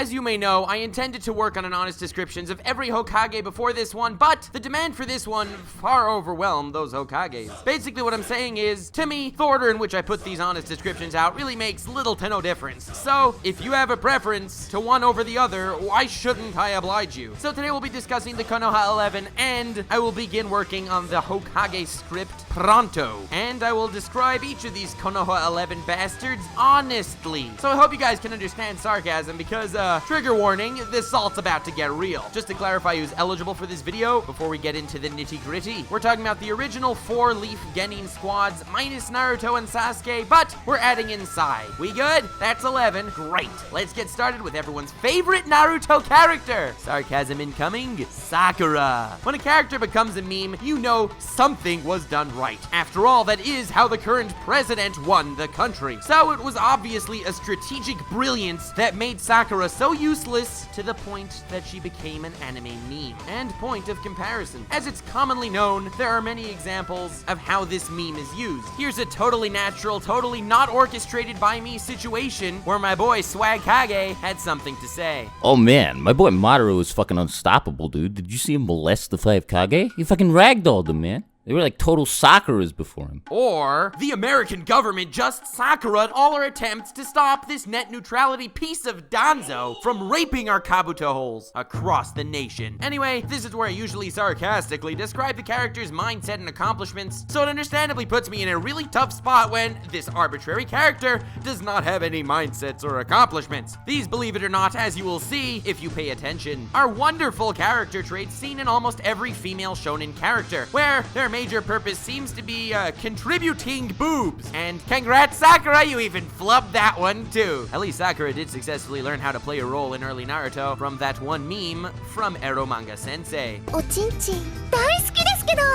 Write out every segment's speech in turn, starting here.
as you may know, I intended to work on an honest descriptions of every Hokage before this one, but the demand for this one far overwhelmed those Hokages. Basically what I'm saying is, to me, the order in which I put these honest descriptions out really makes little to no difference. So, if you have a preference to one over the other, why shouldn't I oblige you? So today we'll be discussing the Konoha 11, and I will begin working on the Hokage script pronto. And I will describe each of these Konoha 11 bastards honestly. So I hope you guys can understand sarcasm because, trigger warning, this salt's about to get real. Just to clarify who's eligible for this video, before we get into the nitty-gritty, we're talking about the original 4-leaf Genin squads minus Naruto and Sasuke, but we're adding in Sai. We good? That's 11. Great. Let's get started with everyone's favorite Naruto character. Sarcasm incoming, Sakura. When a character becomes a meme, you know something was done right. After all, that is how the current president won the country. So it was obviously a strategic brilliance that made Sakura so useless to the point that she became an anime meme and point of comparison. As it's commonly known, there are many examples of how this meme is used. Here's a totally natural, totally not orchestrated by me situation where my boy Swagkage had something to say. Oh man, my boy Madara was fucking unstoppable, dude. Did you see him molest the 5 Kage? He fucking ragdolled them, man. They were like total Sakuras before him. Or, the American government just Sakura'd all our attempts to stop this net neutrality piece of Danzo from raping our Kabuto holes across the nation. Anyway, this is where I usually sarcastically describe the character's mindset and accomplishments, so it understandably puts me in a really tough spot when this arbitrary character does not have any mindsets or accomplishments. These, believe it or not, as you will see if you pay attention, are wonderful character traits seen in almost every female shonen character, where their major purpose seems to be contributing boobs. And congrats, Sakura, you even flubbed that one too. At least Sakura did successfully learn how to play a role in early Naruto from that one meme from Eromanga Sensei.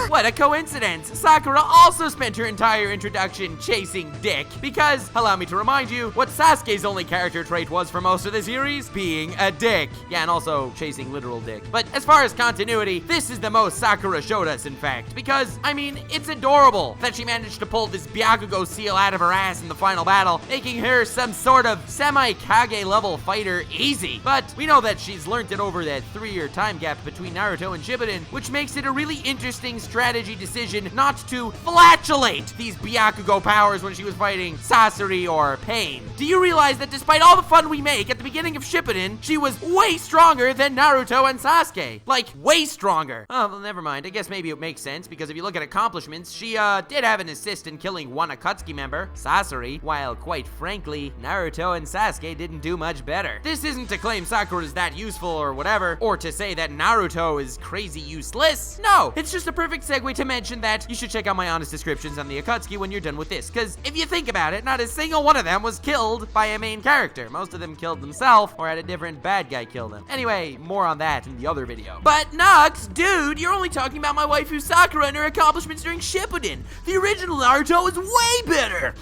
What a coincidence! Sakura also spent her entire introduction chasing dick because, allow me to remind you, what Sasuke's only character trait was for most of the series, being a dick. Yeah, and also chasing literal dick. But as far as continuity, this is the most Sakura showed us, in fact, because, I mean, it's adorable that she managed to pull this Byakugo seal out of her ass in the final battle, making her some sort of semi-Kage level fighter easy. But we know that she's learned it over that 3-year time gap between Naruto and Shippuden, which makes it a really interesting strategy decision not to flatulate these Byakugo powers when she was fighting Sasori or Pain. Do you realize that despite all the fun we make at the beginning of Shippuden, she was way stronger than Naruto and Sasuke? Like, way stronger. Oh, well, never mind. I guess maybe it makes sense, because if you look at accomplishments, she did have an assist in killing one Akatsuki member, Sasori, while quite frankly, Naruto and Sasuke didn't do much better. This isn't to claim Sakura is that useful or whatever, or to say that Naruto is crazy useless. No, it's just a perfect segue to mention that you should check out my honest descriptions on the Akatsuki when you're done with this, because if you think about it, not a single one of them was killed by a main character. Most of them killed themselves or had a different bad guy kill them. Anyway, more on that in the other video. But Nux, dude, you're only talking about my waifu Sakura and her accomplishments during Shippuden. The original Naruto is way better.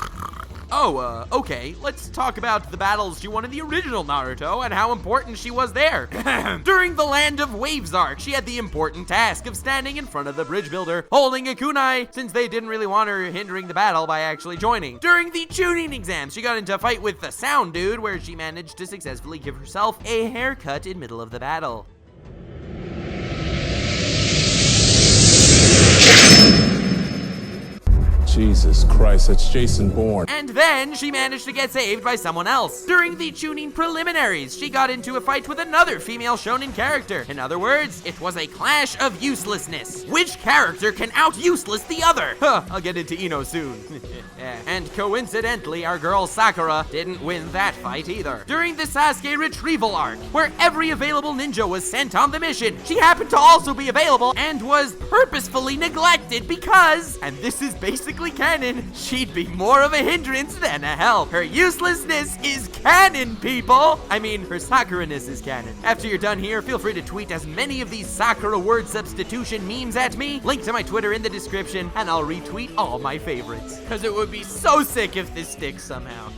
Oh, okay, let's talk about the battles she won in the original Naruto and how important she was there. During the Land of Waves arc, she had the important task of standing in front of the bridge builder, holding a kunai, since they didn't really want her hindering the battle by actually joining. During the tuning exam, she got into a fight with the Sound Dude, where she managed to successfully give herself a haircut in middle of the battle. Jesus Christ, that's Jason Bourne. And then she managed to get saved by someone else. During the tuning preliminaries, she got into a fight with another female shonen character. In other words, it was a clash of uselessness. Which character can out-useless the other? I'll get into Ino soon. Yeah. And coincidentally, our girl Sakura didn't win that fight either. During the Sasuke retrieval arc, where every available ninja was sent on the mission, she happened to also be available and was purposefully neglected because, and this is basically canon, she'd be more of a hindrance than a help. Her uselessness is canon, people! I mean, her Sakura-ness is canon. After you're done here, feel free to tweet as many of these Sakura word substitution memes at me, link to my Twitter in the description, and I'll retweet all my favorites. Because it would be so sick if this sticks somehow.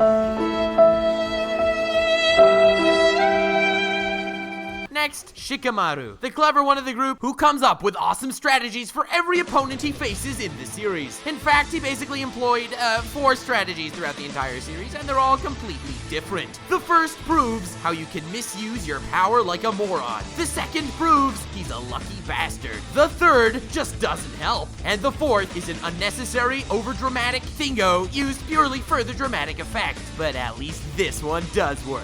Next, Shikamaru, the clever one of the group who comes up with awesome strategies for every opponent he faces in the series. In fact, he basically employed 4 strategies throughout the entire series, and they're all completely different. The first proves how you can misuse your power like a moron. The second proves he's a lucky bastard. The third just doesn't help. And the fourth is an unnecessary, overdramatic thingo used purely for the dramatic effect. But at least this one does work.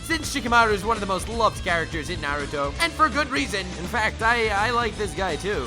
Since Shikamaru is one of the most loved characters in Naruto, and for good reason. In fact, I like this guy too.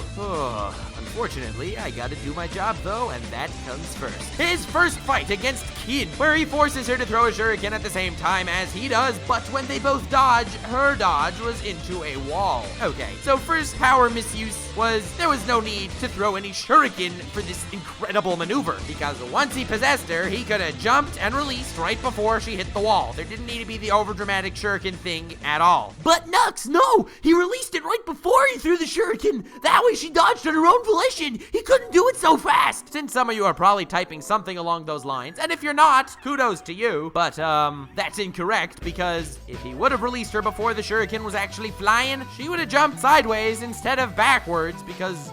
Unfortunately, I gotta do my job though, and that comes first. His first fight against Kin, where he forces her to throw a shuriken at the same time as he does, but when they both dodge, her dodge was into a wall. Okay, so first power misuse was there was no need to throw any shuriken for this incredible maneuver, because once he possessed her, he could have jumped and released right before she hit the wall. There didn't need to be the overdramatic shuriken thing at all. But Nux, no! He released it right before he threw the shuriken! That way she dodged on her own volition! He couldn't do it so fast! Since some of you are probably typing something along those lines, and if you're not, kudos to you, but that's incorrect, because if he would have released her before the shuriken was actually flying, she would have jumped sideways instead of backwards, because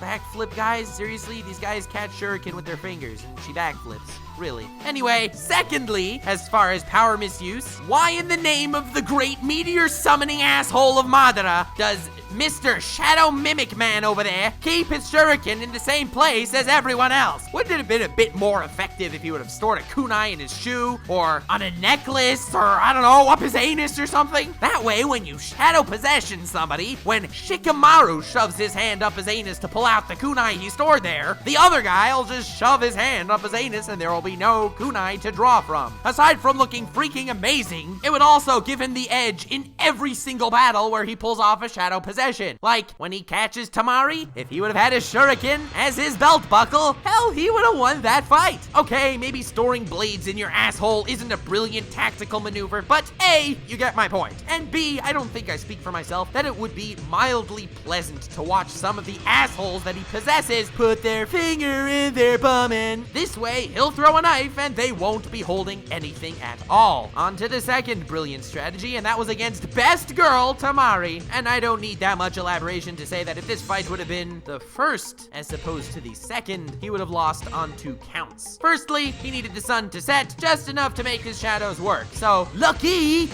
backflip, guys? Seriously? These guys catch shuriken with their fingers, and she backflips. Really. Anyway, secondly, as far as power misuse, why in the name of the great meteor summoning asshole of Madara does Mr. Shadow Mimic Man over there keep his shuriken in the same place as everyone else? Wouldn't it have been a bit more effective if he would have stored a kunai in his shoe, or on a necklace, or I don't know, up his anus or something? That way, when you shadow possession somebody, when Shikamaru shoves his hand up his anus to pull out the kunai he stored there, the other guy will just shove his hand up his anus and there will be no kunai to draw from. Aside from looking freaking amazing, it would also give him the edge in every single battle where he pulls off a shadow possession. Like, when he catches Tamari, if he would have had his shuriken as his belt buckle, hell, he would have won that fight. Okay, maybe storing blades in your asshole isn't a brilliant tactical maneuver, but A, you get my point. And B, I don't think I speak for myself that it would be mildly pleasant to watch some of the assholes that he possesses put their finger in their bum, and this way, he'll throw a knife and they won't be holding anything at all. On to the second brilliant strategy, and that was against best girl Tamari. And I don't need that much elaboration to say that if this fight would have been the first as opposed to the second, he would have lost on 2 counts. Firstly, he needed the sun to set just enough to make his shadows work. So, lucky.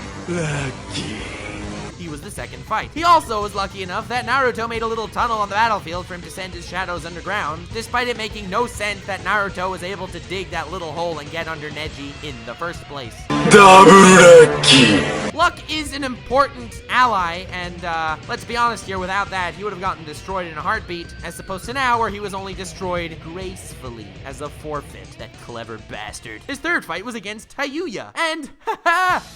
He was the second fight. He also was lucky enough that Naruto made a little tunnel on the battlefield for him to send his shadows underground, despite it making no sense that Naruto was able to dig that little hole and get under Neji in the first place. Luck is an important ally, and let's be honest here, without that, he would have gotten destroyed in a heartbeat, as opposed to now where he was only destroyed gracefully as a forfeit. That clever bastard. His third fight was against Tayuya, and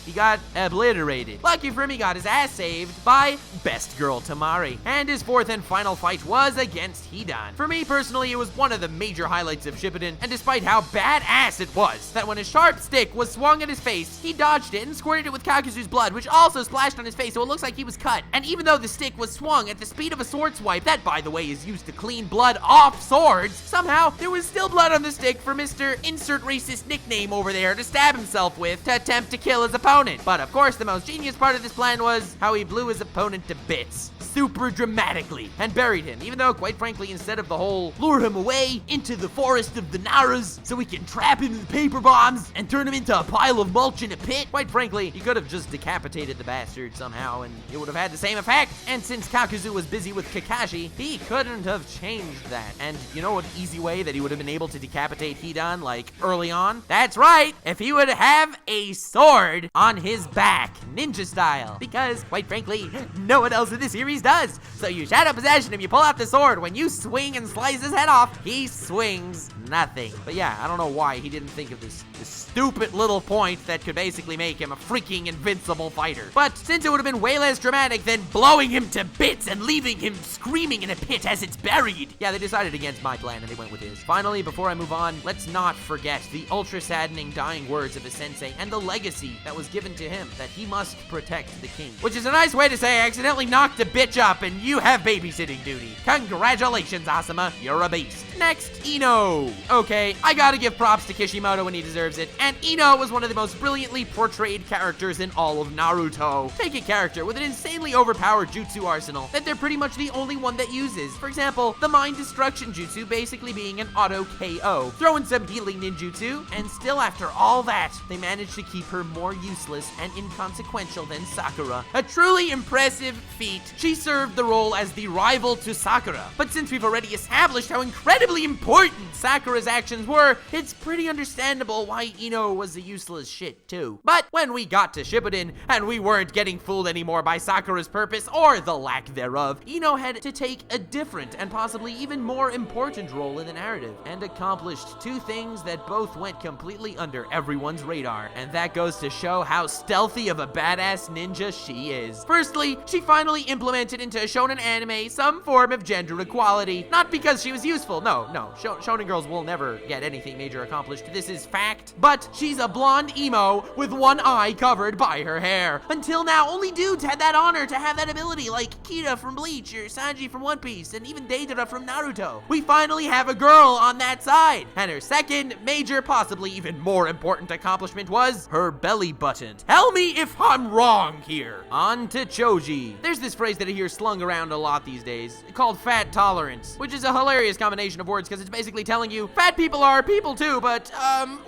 he got obliterated. Lucky for him, he got his ass saved by best girl Tamari. And his fourth and final fight was against Hidan. For me personally, it was one of the major highlights of Shippuden, and despite how badass it was, that when a sharp stick was swung at his face, he dodged it and squirted it with Kakuzu's blood, which also splashed on his face, so it looks like he was cut. And even though the stick was swung at the speed of a sword swipe, that by the way is used to clean blood off swords, somehow there was still blood on the stick for Mr. Insert Racist Nickname over there to stab himself with to attempt to kill his opponent. But of course, the most genius part of this plan was how he blew his opponent to bits, super dramatically, and buried him, even though, quite frankly, instead of the whole lure him away into the forest of the Naras so we can trap him in paper bombs and turn him into a pile of mulch in a pit, quite frankly, he could have just decapitated the bastard somehow and it would have had the same effect. And since Kakuzu was busy with Kakashi, he couldn't have changed that. And you know an easy way that he would have been able to decapitate Hidan, like, early on? That's right, if he would have a sword on his back, ninja style, because, quite frankly, no one else in this series does. So you shadow possession him, you pull out the sword, when you swing and slice his head off, he swings nothing. But yeah, I don't know why he didn't think of this stupid little point that could basically make him a freaking invincible fighter. But since it would have been way less dramatic than blowing him to bits and leaving him screaming in a pit as it's buried, yeah, they decided against my plan and they went with his. Finally, before I move on, let's not forget the ultra-saddening dying words of his sensei and the legacy that was given to him, that he must protect the king. Which is a nice way to say I accidentally knocked a bitch up and you have babysitting duty. Congratulations, Asuma, you're a beast. Next, Ino. Okay, I gotta give props to Kishimoto when he deserves it, and Ino was one of the most brilliantly portrayed characters in all of Naruto. Take a character with an insanely overpowered jutsu arsenal that they're pretty much the only one that uses. For example, the mind destruction jutsu basically being an auto KO. Throw in some healing ninjutsu, and still after all that, they managed to keep her more useless and inconsequential than Sakura. A truly impressive feat. She served the role as the rival to Sakura. But since we've already established how incredibly important Sakura's actions were, it's pretty understandable why Ino was a useless shit too. But when we got to Shippuden, and we weren't getting fooled anymore by Sakura's purpose or the lack thereof, Ino had to take a different and possibly even more important role in the narrative, and accomplished two things that both went completely under everyone's radar, and that goes to show how stealthy of a badass ninja she is. Firstly, she finally implemented into a shonen anime some form of gender equality. Not because she was useful, no, shonen girls will never get anything major accomplished, this is fact, but she's a blonde emo with one eye covered by her hair. Until now, only dudes had that honor to have that ability, like Kira from Bleach, or Sanji from One Piece, and even Deidara from Naruto. We finally have a girl on that side, and her second major, possibly even more important accomplishment was her belly button. Tell me if I'm wrong here. On to Choji. There's this phrase that I hear slung around a lot these days, called fat tolerance, which is a hilarious combination of words because it's basically telling you fat people are people too, but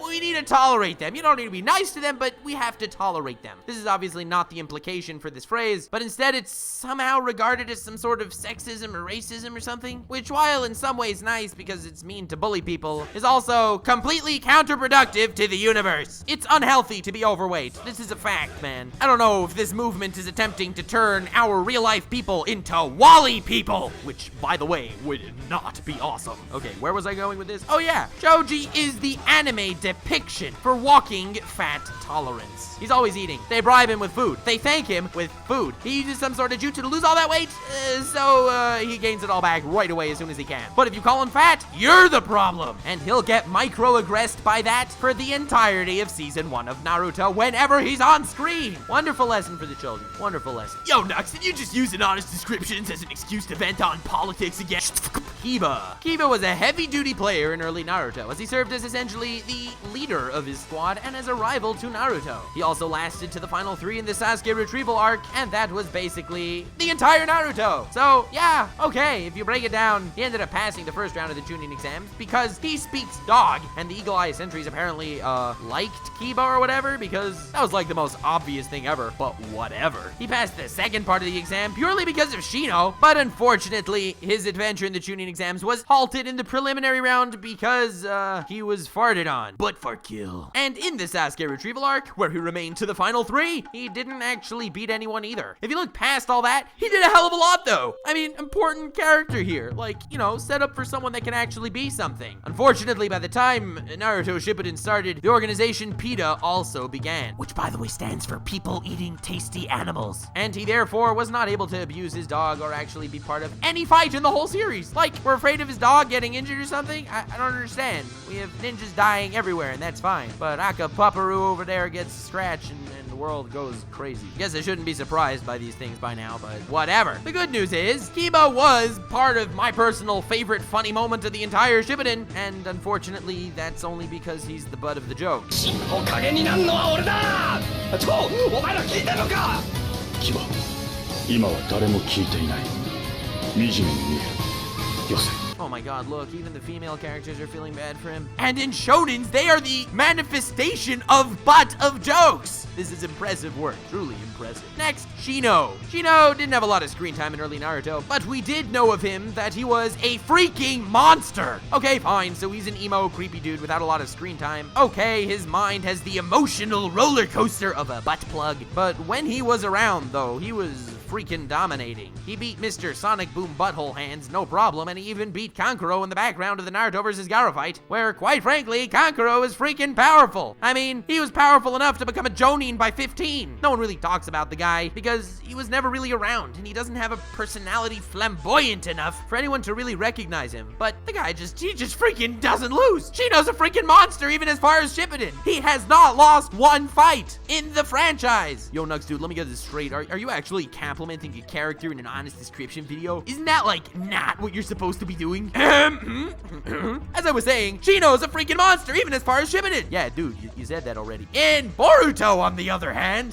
we need to tolerate them. You don't need to be nice to them, but we have to tolerate them. This is obviously not the implication for this phrase, but instead it's somehow regarded as some sort of sexism or racism or something, which, while in some ways nice because it's mean to bully people, is also completely counterproductive to the universe. It's unhealthy to be overweight. This is a fact, man. I don't know if this movement is attempting to turn our real-life people into Wall-E people, which, by the way, would not be awesome. Okay, where was I going with this? Oh yeah, Choji is the anime depiction for walking fat tolerance. He's always eating. They bribe him with food. They thank him with food. He uses some sort of jutsu to lose all that weight, so he gains it all back right away as soon as he can. But if you call him fat, you're the problem. And he'll get microaggressed by that for the entirety of season 1 of Naruto whenever he's on screen. Wonderful lesson for the children. Wonderful lesson. Yo, Nux, did you just use an honest descriptions as an excuse to vent on politics again? Kiba was a heavy-duty player in early Naruto, as he served as essentially the leader of his squad and as a rival to Naruto. He also lasted to the final 3 in the Sasuke retrieval arc, and that was basically the entire Naruto. So, yeah, okay, if you break it down, he ended up passing the first round of the Chunin exams because he speaks dog, and the Eagle Eye sentries apparently, liked Kiba or whatever, because that was like the most obvious thing ever, but whatever. He passed the second part of the exam purely because of Shino, but unfortunately, his adventure in the Chunin exams was halted in the preliminary round because, he was farted on, but for kill. And in the Sasuke retrieval arc, where he remained to the final 3, he didn't actually beat anyone either. If you look past all that, he did a hell of a lot though. I mean, important character here, like, you know, set up for someone that can actually be something. Unfortunately, by the time Naruto Shippuden started, the organization PETA also began, which by the way stands for People Eating Tasty Animals. And he therefore was not able to abuse his dog or actually be part of any fight in the whole series. Like, we're afraid of his dog getting injured or something? I don't understand. We have ninjas dying everywhere and that's fine. But Aka Paparu over there gets scratched and the world goes crazy. Guess I shouldn't be surprised by these things by now, but whatever. The good news is, Kiba was part of my personal favorite funny moment of the entire Shippuden, and unfortunately, that's only because he's the butt of the joke. キバ、今は誰も聞いていない。惨めに見える。よせ。 Oh my god, look, even the female characters are feeling bad for him. And in shonens, they are the manifestation of butt of jokes. This is impressive work, truly impressive. Next, Shino. Shino didn't have a lot of screen time in early Naruto, but we did know of him that he was a freaking monster. Okay, fine, so he's an emo, creepy dude without a lot of screen time. Okay, his mind has the emotional roller coaster of a butt plug. But when he was around, though, he was freaking dominating. He beat Mr. Sonic Boom Butthole Hands, no problem, and he even beat Kankuro in the background of the Naruto vs. Gaara fight, where, quite frankly, Kankuro is freaking powerful. I mean, he was powerful enough to become a Jonin by 15. No one really talks about the guy, because he was never really around, and he doesn't have a personality flamboyant enough for anyone to really recognize him. But the guy he just freaking doesn't lose. Shino's a freaking monster, even as far as Shippuden. He has not lost one fight in the franchise. Yo, Nux, dude, let me get this straight. Are you actually Cap complimenting a character in an honest description video? Isn't that, like, not what you're supposed to be doing? As I was saying, Shino's a freaking monster, even as far as Shippuden. Yeah, dude, you said that already. In Boruto, on the other hand,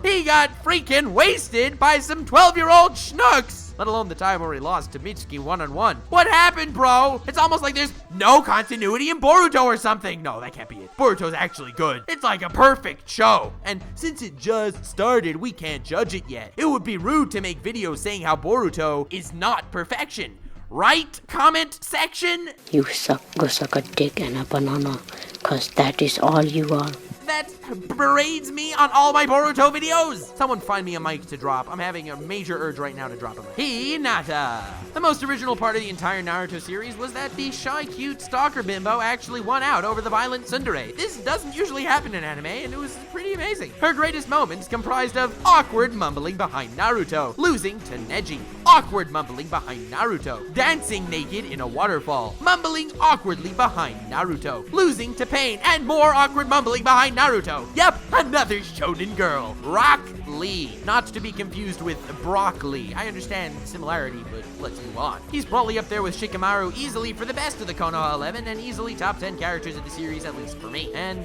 he got freaking wasted by some 12-year-old schnooks. Let alone the time where he lost to Mitsuki one-on-one. What happened, bro? It's almost like there's no continuity in Boruto or something. No, that can't be it. Boruto's actually good. It's like a perfect show. And since it just started, we can't judge it yet. It would be rude to make videos saying how Boruto is not perfection. Right? Comment section? You go suck a dick and a banana, cause that is all you are. That berates me on all my Boruto videos. Someone find me a mic to drop. I'm having a major urge right now to drop a mic. Hinata. The most original part of the entire Naruto series was that the shy, cute stalker bimbo actually won out over the violent tsundere. This doesn't usually happen in anime, and it was pretty amazing. Her greatest moments comprised of awkward mumbling behind Naruto, losing to Neji, awkward mumbling behind Naruto, dancing naked in a waterfall, mumbling awkwardly behind Naruto, losing to Pain, and more awkward mumbling behind Naruto. Yep, another shonen girl. Rock Lee. Not to be confused with Broccoli. I understand similarity, but let's move on. He's probably up there with Shikamaru easily for the best of the Konoha 11 and easily top 10 characters of the series, at least for me. And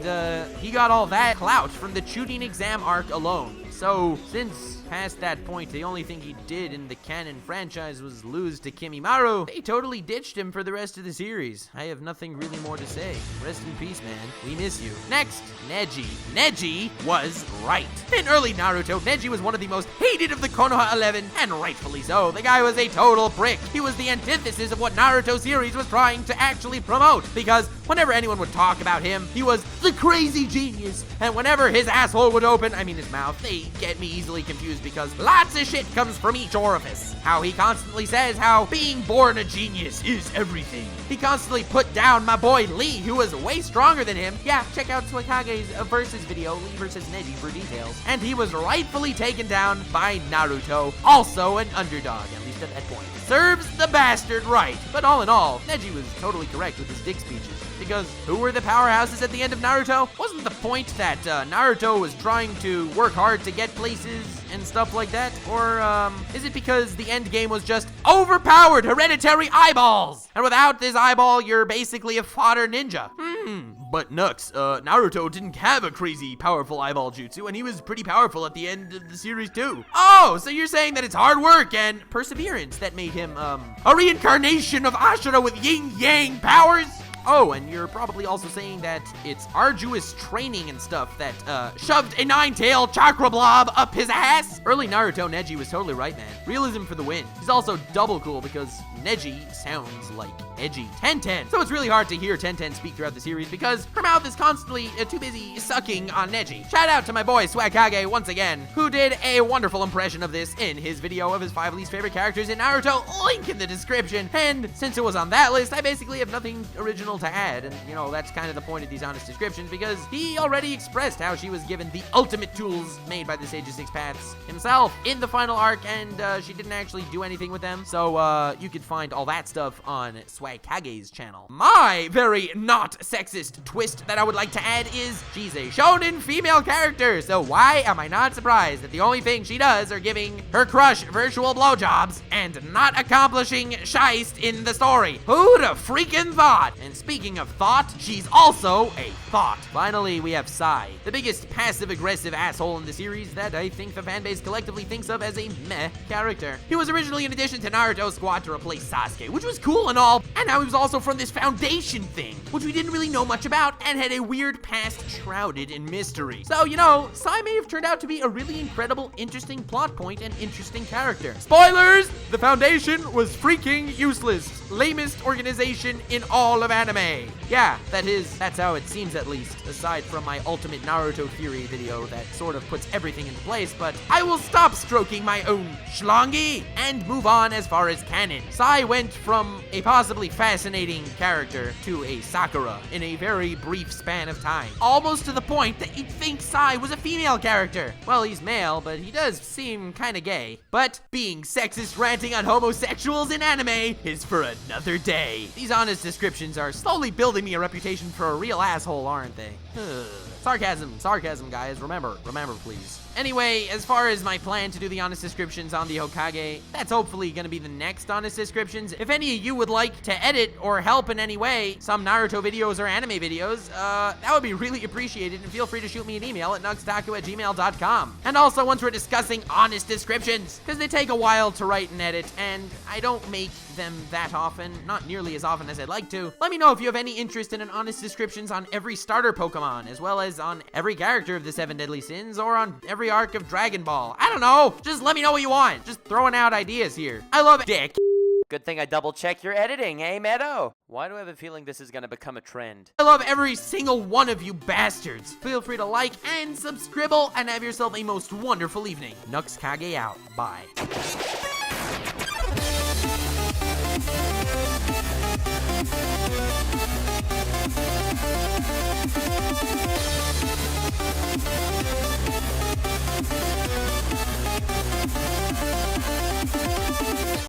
he got all that clout from the Chunin exam arc alone. So, since past that point, the only thing he did in the canon franchise was lose to Kimimaro, they totally ditched him for the rest of the series. I have nothing really more to say. Rest in peace, man. We miss you. Next, Neji. Neji was right. In early Naruto, Neji was one of the most hated of the Konoha 11, and rightfully so. The guy was a total prick. He was the antithesis of what Naruto series was trying to actually promote, because whenever anyone would talk about him, he was the crazy genius, and whenever his asshole would open, I mean his mouth, they get me easily confused because lots of shit comes from each orifice. How he constantly says how being born a genius is everything. He constantly put down my boy Lee, who was way stronger than him. Yeah, check out Swagkage's versus video, Lee versus Neji, for details. And he was rightfully taken down by Naruto, also an underdog, at least at that point. Serves the bastard right. But all in all, Neji was totally correct with his dick speeches. Because who were the powerhouses at the end of Naruto? Wasn't the point that Naruto was trying to work hard to get places and stuff like that? Or is it because the end game was just overpowered hereditary eyeballs? And without this eyeball, you're basically a fodder ninja. But Nux, Naruto didn't have a crazy powerful eyeball jutsu, and he was pretty powerful at the end of the series too. Oh, so you're saying that it's hard work and perseverance that made him, a reincarnation of Ashura with yin-yang powers? Oh, and you're probably also saying that it's arduous training and stuff that, shoved a nine-tailed chakra blob up his ass? Early Naruto Neji was totally right, man. Realism for the win. He's also double cool because Neji sounds like edgy Tenten. So it's really hard to hear Tenten speak throughout the series because her mouth is constantly too busy sucking on Neji. Shout out to my boy Swagkage once again, who did a wonderful impression of this in his video of his 5 least favorite characters in Naruto. Link in the description. And since it was on that list, I basically have nothing original to add, and you know, that's kind of the point of these honest descriptions because he already expressed how she was given the ultimate tools made by the Sage of Six Paths himself in the final arc, and she didn't actually do anything with them, so you could find all that stuff on Swagkage's channel. My very not sexist twist that I would like to add is she's a shonen female character, so why am I not surprised that the only thing she does are giving her crush virtual blowjobs and not accomplishing shiest in the story? Who'd have freaking thought? And speaking of thought, she's also a thought. Finally, we have Sai, the biggest passive-aggressive asshole in the series that I think the fanbase collectively thinks of as a meh character. He was originally an addition to Naruto's squad to replace Sasuke, which was cool and all, and now he was also from this foundation thing, which we didn't really know much about and had a weird past shrouded in mystery. So, you know, Sai may have turned out to be a really incredible, interesting plot point and interesting character. Spoilers! The foundation was freaking useless. Lamest organization in all of anime. Yeah, that's how it seems at least, aside from my ultimate Naruto theory video that sort of puts everything into place, but I will stop stroking my own schlongy and move on as far as canon. Sai went from a possibly fascinating character to a Sakura in a very brief span of time, almost to the point that you'd think Sai was a female character. Well, he's male, but he does seem kinda gay. But being sexist ranting on homosexuals in anime is for another day. These honest descriptions are slowly building me a reputation for a real asshole, aren't they? Sarcasm, guys. Remember, please. Anyway, as far as my plan to do the honest descriptions on the Hokage, that's hopefully gonna be the next honest descriptions. If any of you would like to edit or help in any way some Naruto videos or anime videos, that would be really appreciated, and feel free to shoot me an email at nuxtaku@gmail.com. And also, once we're discussing honest descriptions, because they take a while to write and edit, and I don't make them that often, not nearly as often as I'd like to, let me know if you have any interest in an honest descriptions on every starter Pokemon, as well as on every character of the 7 Deadly Sins, or on every arc of Dragon Ball. I don't know, just let me know what you want. Just throwing out ideas here. I love it. Dick. Good thing I double-checked your editing, eh, Meadow? Why do I have a feeling this is gonna become a trend? I love every single one of you bastards. Feel free to like and subscribe, and have yourself a most wonderful evening. Nux Kage out. Bye.